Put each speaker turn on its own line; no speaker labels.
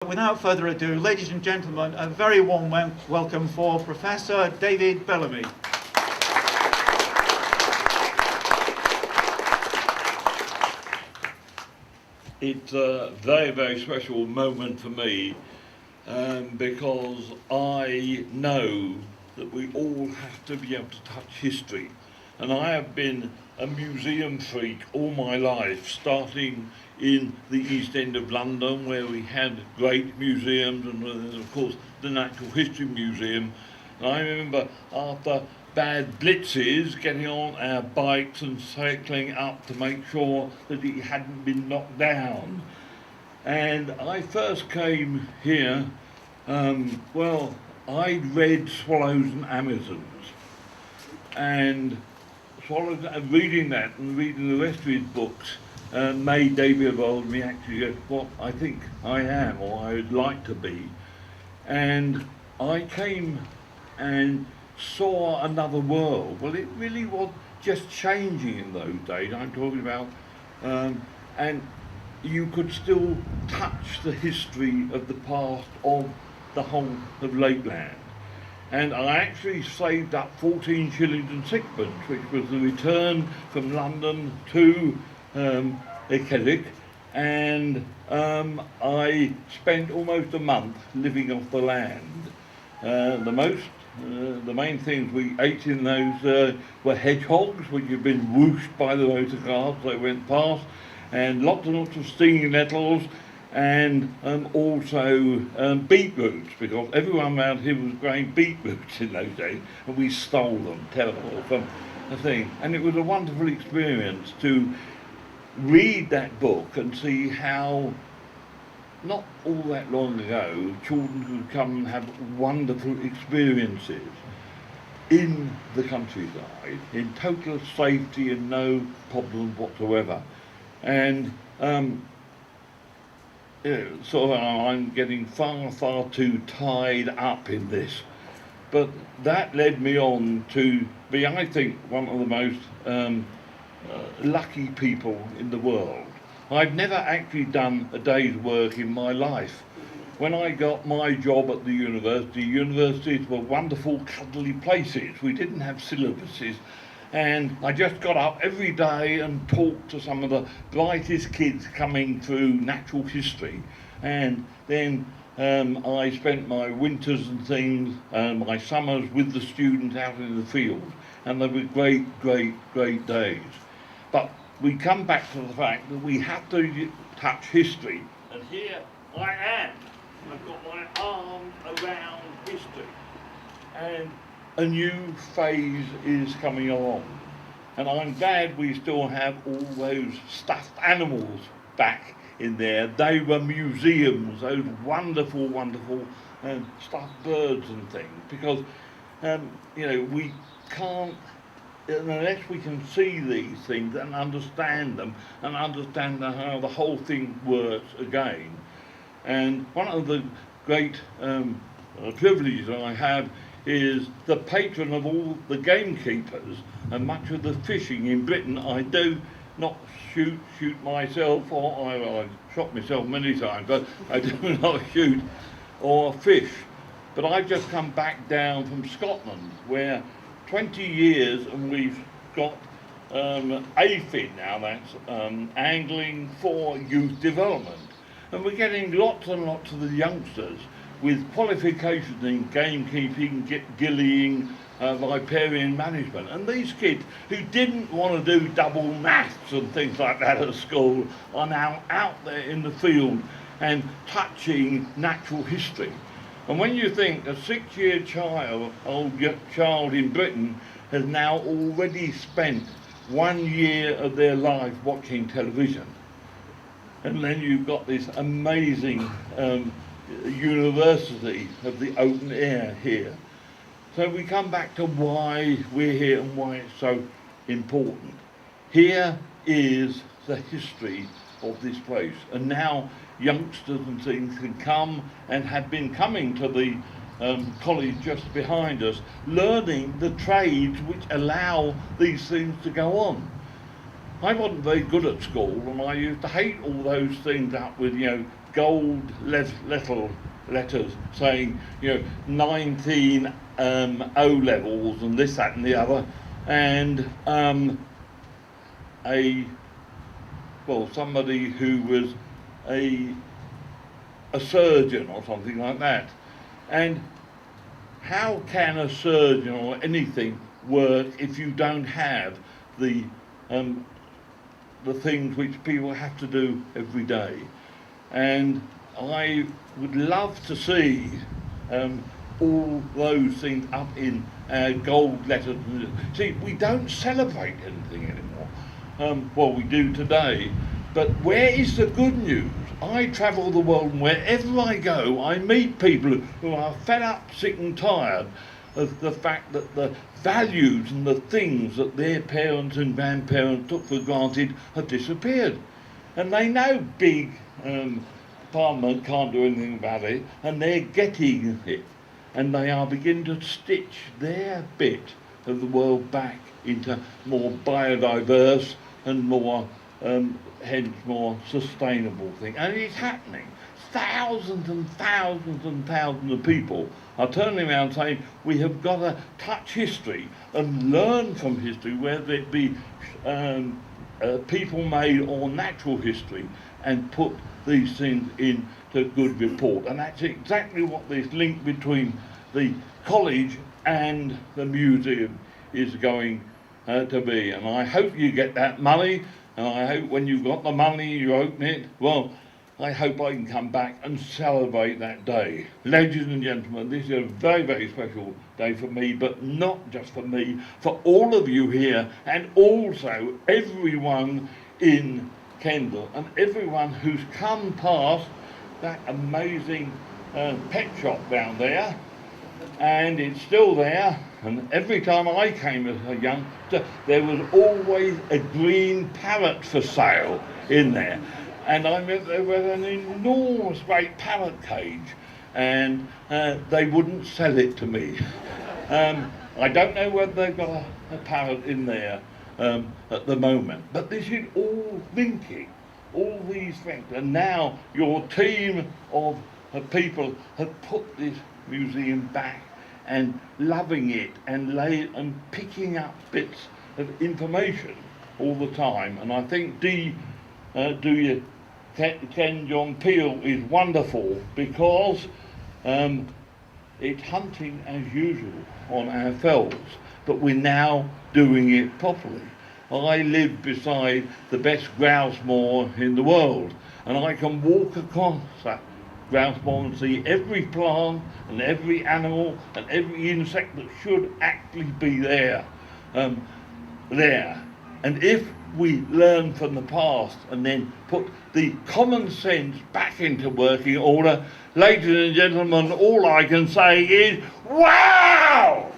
Without further ado, ladies and gentlemen, a very warm welcome for Professor David Belamy.
It's a very, very special moment for me because I know that we all have to be able to touch history. And I have been a museum freak all my life, starting in the East End of London, where we had great museums, and of course the Natural History Museum. And I remember after bad blitzes getting on our bikes and cycling up to make sure that it hadn't been knocked down. And I first came here, I'd read Swallows and Amazons, and reading that and reading the rest of his books made David Belamy actually what I think I am, or I would like to be. And I came and saw another world. Well, it really was just changing in those days. I'm talking about, and you could still touch the history of the past of the whole of Lakeland. And I actually saved up 14 shillings and sixpence, which was the return from London to Keswick, and I spent almost a month living off the land. The main things we ate in those were hedgehogs, which had been whooshed by the motor cars that went past, and lots and lots of stinging nettles, and also beetroots, because everyone around here was growing beetroots in those days, and we stole them, terrible from the thing. And it was a wonderful experience to read that book and see how, not all that long ago, children could come and have wonderful experiences in the countryside, in total safety and no problems whatsoever. And I'm getting far, far too tied up in this. But that led me on to be, I think, one of the most lucky people in the world. I've never actually done a day's work in my life. When I got my job at the universities were wonderful, cuddly places. We didn't have syllabuses. And I just got up every day and talked to some of the brightest kids coming through natural history. And then I spent my winters and things, my summers with the students out in the field. And they were great, great, great days. But we come back to the fact that we have to touch history. And here I am. I've got my arm around history. And a new phase is coming along. And I'm glad we still have all those stuffed animals back in there. They were museums, those wonderful, wonderful stuffed birds and things. Because, we can't, unless we can see these things and understand them and understand how the whole thing works again. And one of the great privileges I have is the patron of all the gamekeepers, and much of the fishing in Britain. I do not shoot myself, or I've shot myself many times, but I do not shoot or fish. But I've just come back down from Scotland, where 20 years, and we've got AFID now, that's Angling for Youth Development. And we're getting lots and lots of the youngsters with qualifications in gamekeeping, gillying, riparian management. And these kids who didn't want to do double maths and things like that at school are now out there in the field and touching natural history. And when you think a 6-year child in Britain has now already spent 1 year of their life watching television, and then you've got this amazing university of the open air here. So we come back to why we're here and why it's so important. Here is the history of this place, and now youngsters and things can come and have been coming to the college just behind us, learning the trades which allow these things to go on. I wasn't very good at school, and I used to hate all those things up with, gold letters saying, 19 O levels and this, that, and the other, and somebody who was a surgeon or something like that. And how can a surgeon or anything work if you don't have the things which people have to do every day? And I would love to see all those things up in gold letters. See, we don't celebrate anything anymore. We do today, but where is the good news? I travel the world, and wherever I go, I meet people who are fed up, sick and tired of the fact that the values and the things that their parents and grandparents took for granted have disappeared. And they know big Parliament can't do anything about it, and they're getting it. And they are beginning to stitch their bit of the world back into more biodiverse and more hence more sustainable thing. And it's happening. Thousands and thousands and thousands of people are turning around saying we have got to touch history and learn from history, whether it be people-made or natural history, and put these things into good report. And that's exactly what this link between the college and the museum is going to be. And I hope you get that money. And I hope when you've got the money, you open it. Well, I hope I can come back and celebrate that day. Ladies and gentlemen, this is a very, very special day for me, but not just for me, for all of you here, and also everyone in Kendal, and everyone who's come past that amazing pet shop down there. And it's still there, and every time I came as a youngster, there was always a green parrot for sale in there. And I remember there was an enormous great parrot cage, and they wouldn't sell it to me. I don't know whether they've got a parrot in there at the moment, but this is all linking, all these things. And now your team of people have put this museum back and loving it and picking up bits of information all the time. And I think Ken John Peel is wonderful, because it's hunting as usual on our fells, but we're now doing it properly. I live beside the best grouse moor in the world, and I can walk across that grouse moor and see every plant and every animal and every insect that should actually be there. And if we learn from the past and then put the common sense back into working order, ladies and gentlemen, all I can say is, wow!